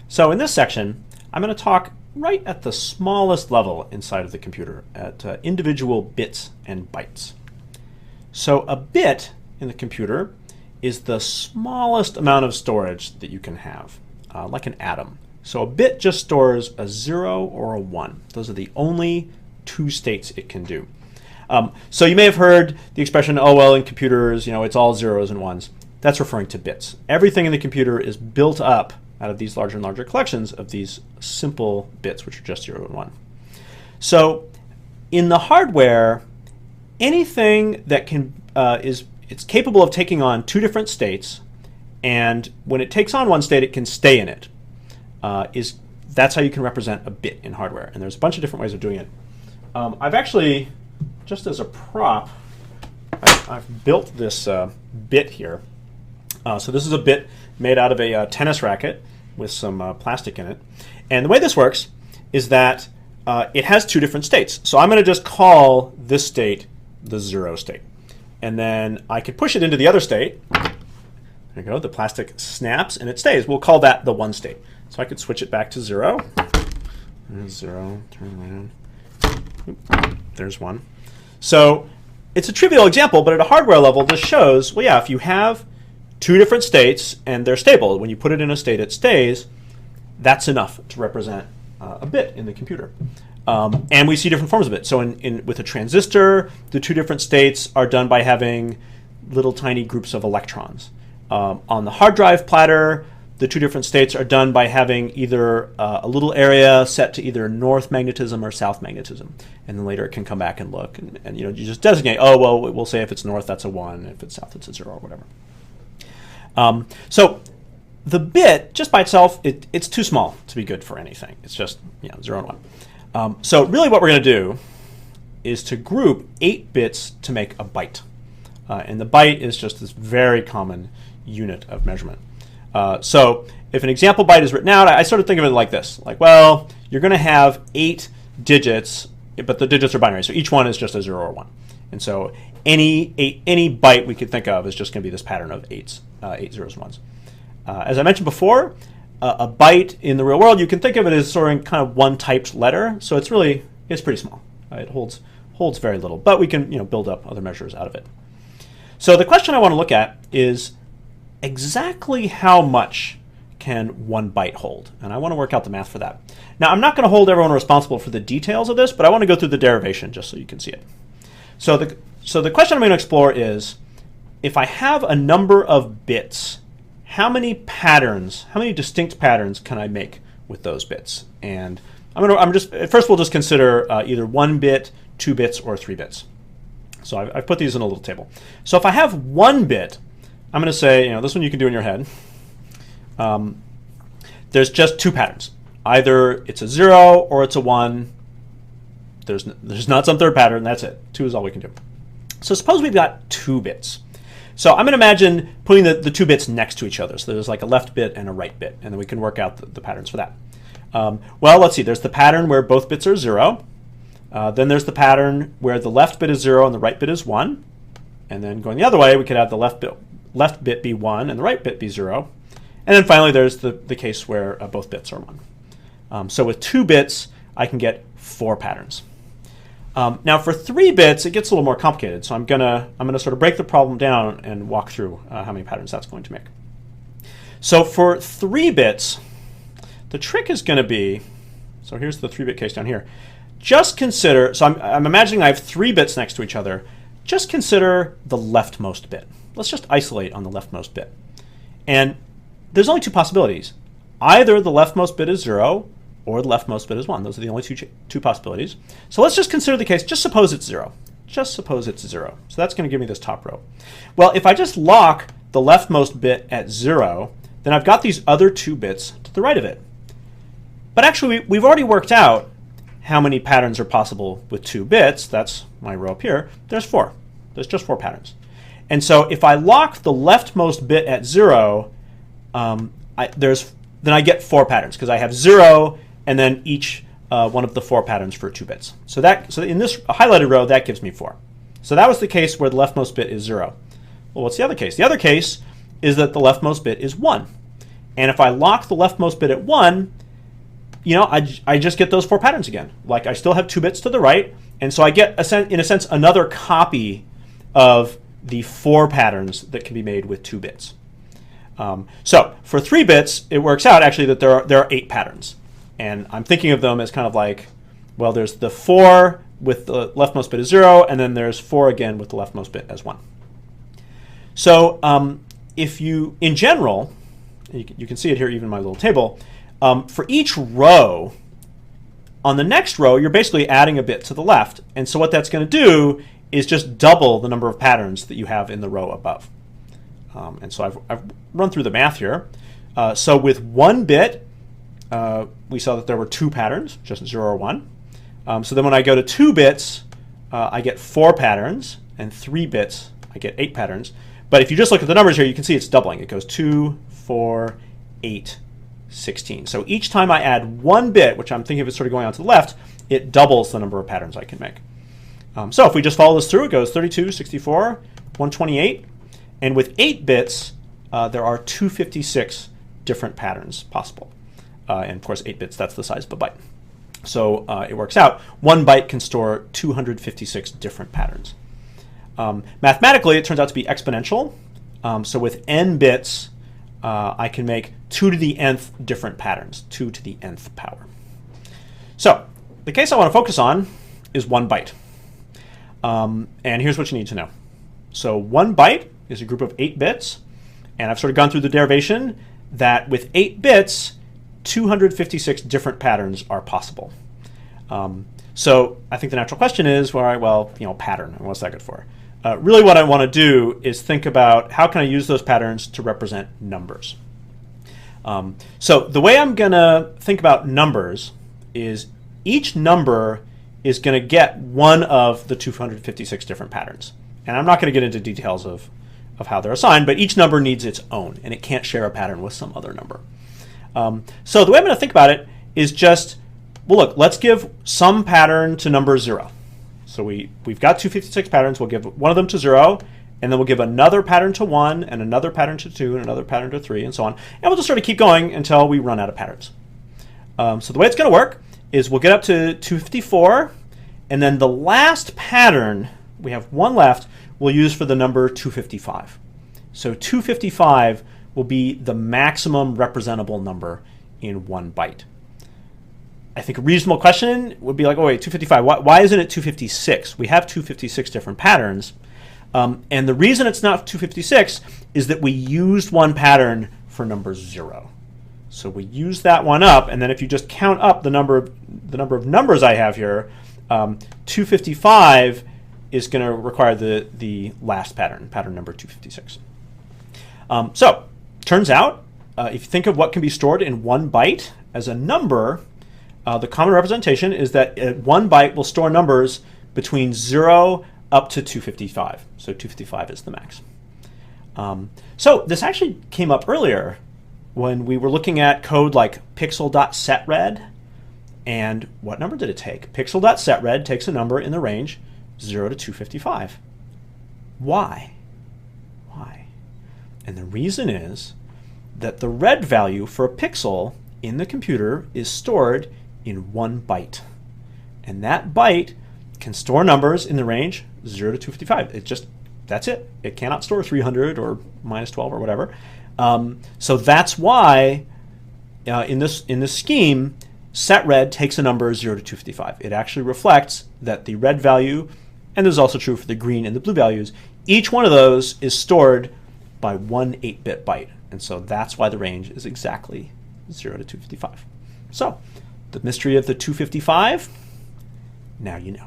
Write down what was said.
So in this section, I'm going to talk right at the smallest level inside of the computer, at individual bits and bytes. So a bit in the computer is the smallest amount of storage that you can have, like an atom. So a bit just stores a 0 or a 1. Those are the only two states it can do. So you may have heard the expression, oh, well, in computers, it's all zeros and ones. That's referring to bits. Everything in the computer is built up out of these larger and larger collections of these simple bits, which are just 0 and 1. So in the hardware, anything that can it's capable of taking on two different states, and when it takes on one state, it can stay in it. That's how you can represent a bit in hardware. And there's a bunch of different ways of doing it. I've actually, just as a prop, I've built this bit here. So this is a bit made out of a tennis racket with some plastic in it. And the way this works is that it has two different states. So I'm going to just call this state the 0 state. And then I could push it into the other state. There you go. The plastic snaps and it stays. We'll call that the 1 state. So I could switch it back to 0. There's 0. Turn around. There's 1. So it's a trivial example, but at a hardware level, this shows, well, yeah, if you have two different states and they're stable, when you put it in a state it stays, that's enough to represent a bit in the computer. And we see different forms of it. So with a transistor, the two different states are done by having little tiny groups of electrons. On the hard drive platter, the two different states are done by having either a little area set to either north magnetism or south magnetism. And then later it can come back and look. And you just designate, oh, well, we'll say if it's north, that's a 1. If it's south, it's a 0 or whatever. So the bit, just by itself, it's too small to be good for anything. It's just 0 and 1. So really what we're going to do is to group 8 bits to make a byte. And the byte is just this very common unit of measurement. So if an example byte is written out, I sort of think of it like this. Like, well, you're going to have 8 digits, but the digits are binary. So each one is just a 0 or 1. And so any byte we could think of is just going to be this pattern of 8 zeros and 1s. As I mentioned before, a byte in the real world, you can think of it as storing kind of one typed letter. So it's pretty small. It holds very little, but we can build up other measures out of it. So the question I want to look at is exactly how much can 1 byte hold? And I want to work out the math for that. Now, I'm not going to hold everyone responsible for the details of this, but I want to go through the derivation just so you can see it. So the question I'm going to explore is, if I have a number of bits, how many distinct patterns can I make with those bits? And first we'll just consider either 1 bit, 2 bits, or 3 bits. So I've put these in a little table. So if I have 1 bit, I'm going to say, this one you can do in your head. There's just 2 patterns. Either it's a 0 or it's a 1. There's not some third pattern. That's it. 2 is all we can do. So suppose we've got 2 bits. So I'm going to imagine putting the 2 bits next to each other. So there's like a left bit and a right bit, and then we can work out the patterns for that. Well, let's see. There's the pattern where both bits are 0. Then there's the pattern where the left bit is 0 and the right bit is 1. And then going the other way, we could have the left bit be 1 and the right bit be 0. And then finally, there's the case where both bits are 1. So with 2 bits, I can get 4 patterns. Now for 3 bits, it gets a little more complicated. So I'm gonna sort of break the problem down and walk through how many patterns that's going to make. So for 3 bits, the trick is going to be, so here's the 3-bit case down here. Just consider, so I'm imagining I have 3 bits next to each other. Just consider the leftmost bit. Let's just isolate on the leftmost bit. And there's only 2 possibilities. Either the leftmost bit is 0 or the leftmost bit is 1. Those are the only two possibilities. So let's just consider the case, just suppose it's 0. Just suppose it's 0. So that's going to give me this top row. Well, if I just lock the leftmost bit at 0, then I've got these other 2 bits to the right of it. But actually, we've already worked out how many patterns are possible with 2 bits. That's my row up here. There's 4. There's just 4 patterns. And so if I lock the leftmost bit at 0, then I get 4 patterns, because I have 0 and then each one of the 4 patterns for 2 bits. So in this highlighted row, that gives me 4. So that was the case where the leftmost bit is 0. Well, what's the other case? The other case is that the leftmost bit is 1. And if I lock the leftmost bit at 1, I just get those 4 patterns again. Like I still have 2 bits to the right, and so I get, in a sense, another copy of the 4 patterns that can be made with 2 bits. So for 3 bits, it works out actually that there are 8 patterns. And I'm thinking of them as kind of like, well, there's the 4 with the leftmost bit as 0, and then there's 4 again with the leftmost bit as 1. So if you, in general, you can see it here even in my little table, for each row, on the next row, you're basically adding a bit to the left. And so what that's going to do is just double the number of patterns that you have in the row above. And so I've run through the math here. So with 1 bit, we saw that there were 2 patterns, just 0 or 1. So then when I go to 2 bits, I get 4 patterns, and 3 bits, I get 8 patterns. But if you just look at the numbers here, you can see it's doubling. It goes 2, 4, 8, 16. So each time I add 1 bit, which I'm thinking of as sort of going on to the left, it doubles the number of patterns I can make. So if we just follow this through, it goes 32, 64, 128. And with 8 bits, there are 256 different patterns possible. And of course, 8 bits, that's the size of a byte. So it works out. 1 byte can store 256 different patterns. Mathematically, it turns out to be exponential. So with n bits, I can make 2 to the nth different patterns, 2 to the nth power. So the case I want to focus on is 1 byte. And here's what you need to know. So 1 byte is a group of 8 bits. And I've sort of gone through the derivation that with 8 bits, 256 different patterns are possible. So I think the natural question is, well, pattern, and what's that good for? Really what I want to do is think about how can I use those patterns to represent numbers. So the way I'm going to think about numbers is each number is going to get one of the 256 different patterns. And I'm not going to get into details of how they're assigned, but each number needs its own, and it can't share a pattern with some other number. So the way I'm going to think about it is just, well, look, let's give some pattern to number 0. So we've got 256 patterns. We'll give one of them to 0, and then we'll give another pattern to 1, and another pattern to 2, and another pattern to 3, and so on. And we'll just sort of keep going until we run out of patterns. So the way it's going to work is we'll get up to 254, and then the last pattern, we have 1 left, we'll use for the number 255. So 255 will be the maximum representable number in 1 byte. I think a reasonable question would be like, oh wait, 255, why isn't it 256? We have 256 different patterns. And the reason it's not 256 is that we used 1 pattern for number 0. So we use that one up, and then if you just count up the number of numbers I have here, 255 is going to require the last pattern number 256. So turns out, if you think of what can be stored in 1 byte as a number, the common representation is that 1 byte will store numbers between 0 up to 255. So 255 is the max. So this actually came up earlier when we were looking at code like pixel.setRed. And what number did it take? Pixel.setRed takes a number in the range 0 to 255. Why? Why? And the reason is that the red value for a pixel in the computer is stored in 1 byte. And that byte can store numbers in the range 0 to 255. That's it. It cannot store 300 or minus 12 or whatever. So that's why in this scheme, setRed takes a number 0 to 255. It actually reflects that the red value, and this is also true for the green and the blue values, each one of those is stored by 1 8-bit byte. And so that's why the range is exactly 0 to 255. So the mystery of the 255, now you know.